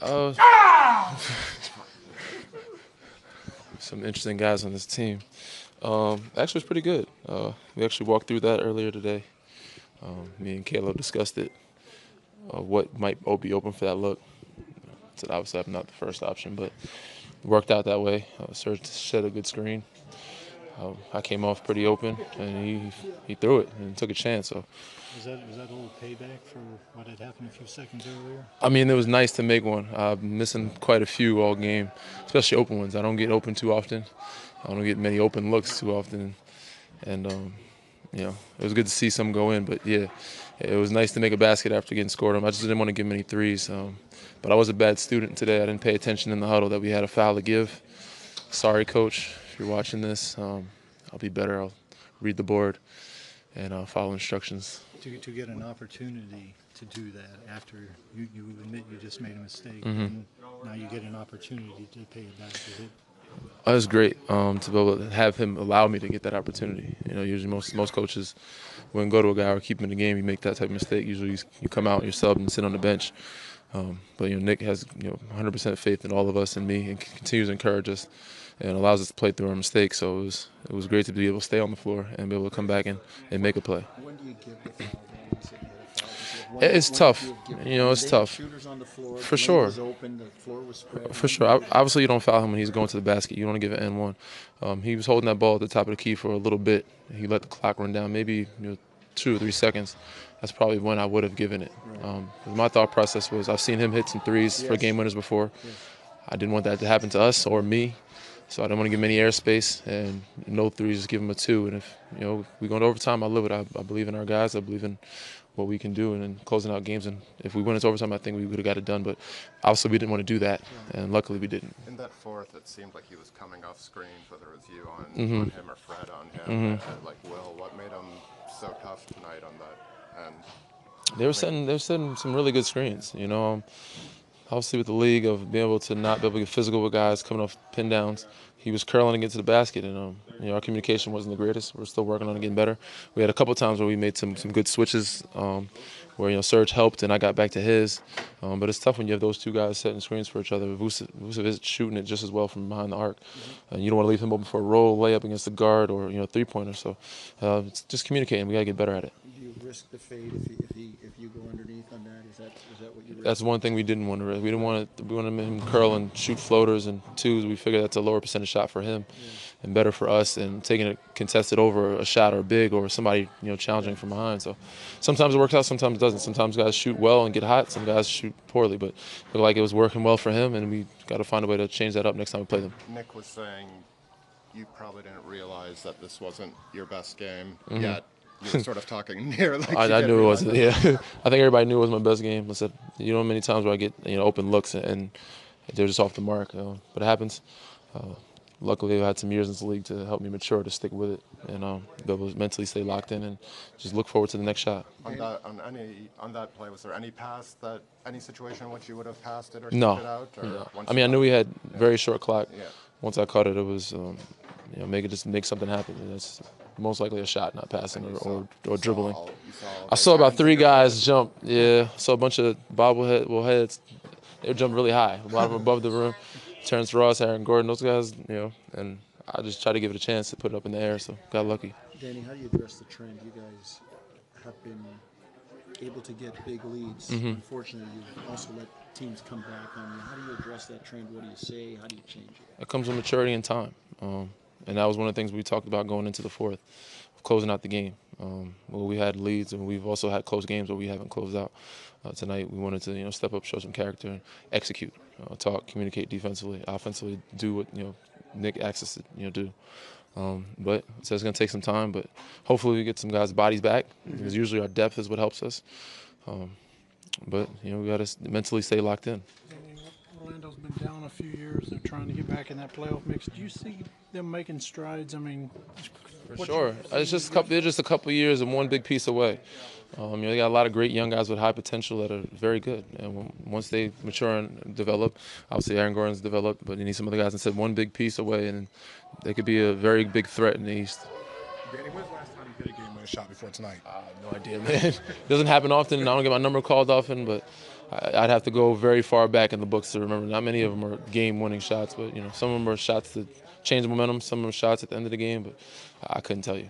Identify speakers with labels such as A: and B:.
A: Uh, some interesting guys on this team. Actually, it's pretty good. We actually walked through that earlier today. Me and Caleb discussed it. What might be open for that look. Said obviously I'm not the first option, but it worked out that way. Serge set a good screen. I came off pretty open, and he threw it and took a chance. So
B: Was that a little payback for what had happened a few seconds earlier?
A: I mean, it was nice to make one. I'm missing quite a few all game, especially open ones. I don't get open too often. I don't get many open looks too often, and it was good to see some go in. But yeah, it was nice to make a basket after getting scored on. I just didn't want to give many threes. But I was a bad student today. I didn't pay attention in the huddle that we had a foul to give. Sorry, coach, if you're watching this. I'll be better. I'll read the board and follow instructions.
B: To get an opportunity to do that after you admit you just made a mistake,
A: Mm-hmm.
B: and now you get an opportunity to pay it back.
A: It was great to be able to have him allow me to get that opportunity. You know, usually most coaches wouldn't go to a guy or keep him in the game. You make that type of mistake. Usually you come out, you're subbed, and sit on the bench. But Nick has 100% faith in all of us and me, and continues to encourage us and allows us to play through our mistakes. So it was great to be able to stay on the floor and be able to come back and make a play.
C: When do you give the foul?
A: It's tough. It's tough.
C: Shooters on the floor.
A: For sure.
C: The open, the floor was spread.
A: For sure. Obviously, you don't foul him when he's going to the basket. You don't want to give an N1. He was holding that ball at the top of the key for a little bit. He let the clock run down, maybe 2 or 3 seconds. That's probably when I would have given it. My thought process was I've seen him hit some threes for game winners before. Yes. I didn't want that to happen to us or me. So I didn't want to give him any airspace, and no threes, just give him a 2. And if we go into overtime, I live it. I believe in our guys. I believe in what we can do and then closing out games. And if we win into overtime, I think we would have got it done. But obviously we didn't want to do that, and luckily we didn't.
D: In that fourth, it seemed like he was coming off screens, whether it was you on him or Fred on him. Like Will, what made him so tough tonight on that? And
A: they were setting some really good screens. Obviously with the league of being able to not be able to get physical with guys coming off pin downs, he was curling to get to the basket, and our communication wasn't the greatest. We're still working on it getting better. We had a couple of times where we made some good switches, where Serge helped and I got back to his. But it's tough when you have those two guys setting screens for each other. Vucevic is shooting it just as well from behind the arc, and you don't want to leave him open for a roll layup against the guard or three-pointer. So it's just communicating. We got to get better at it.
C: Do you risk the fade if you go underneath on that? Is that what you risk?
A: That's one thing we didn't want to risk. We wanted him curl and shoot floaters and twos. We figured that's a lower percentage shot for him, and better for us. And taking it contested over a shot or big or somebody challenging from behind. So sometimes it works out, sometimes it doesn't. Sometimes guys shoot well and get hot. Some guys shoot poorly. But it looked like it was working well for him, and we got to find a way to change that up next time we play them.
D: Nick was saying you probably didn't realize that this wasn't your best game yet. You were sort of talking near like
A: I knew it wasn't. Yeah, I think everybody knew it was my best game. I said, many times where I get open looks and they're just off the mark. But it happens. Luckily, I had some years in this league to help me mature to stick with it and be able to mentally stay locked in and just look forward to the next shot.
D: On that play, was there any pass any situation in which you would have passed it or
A: no.
D: it out? Or
A: no. I mean, I knew we had very short clock.
D: Yeah.
A: Once I caught it, it was make something happen. And that's most likely a shot, not passing or dribbling. I saw about 3 guys jump. Yeah, I saw a bunch of heads. They jumped really high, a lot of them above the rim. Terrence Ross, Aaron Gordon, those guys, and I just tried to give it a chance to put it up in the air, so got lucky.
C: Danny, how do you address the trend? You guys have been able to get big leads. Unfortunately, you also let teams come back on you. How do you address that trend? What do you say? How do you change it?
A: It comes with maturity and time. And that was one of the things we talked about going into the fourth, closing out the game. We had leads, and we've also had close games where we haven't closed out. Tonight, we wanted to step up, show some character, and execute, talk, communicate defensively, offensively, do what Nick asks us to do. But it's going to take some time, but hopefully we get some guys' bodies back because usually our depth is what helps us. But we got to mentally stay locked in.
E: Orlando's been down a few years. They're trying to get back in that playoff mix. Do you see them making strides? I mean,
A: for sure. It's just a couple of years and one big piece away. They got a lot of great young guys with high potential that are very good. And once they mature and develop, obviously Aaron Gordon's developed, but you need some other guys and said one big piece away, and they could be a very big threat in the East.
F: Danny, when's the last time you hit a game-winning shot before tonight?
A: No idea, man. It doesn't happen often. I don't get my number called often, but I'd have to go very far back in the books to remember. Not many of them are game-winning shots, but some of them are shots that change the momentum. Some of them are shots at the end of the game, but I couldn't tell you.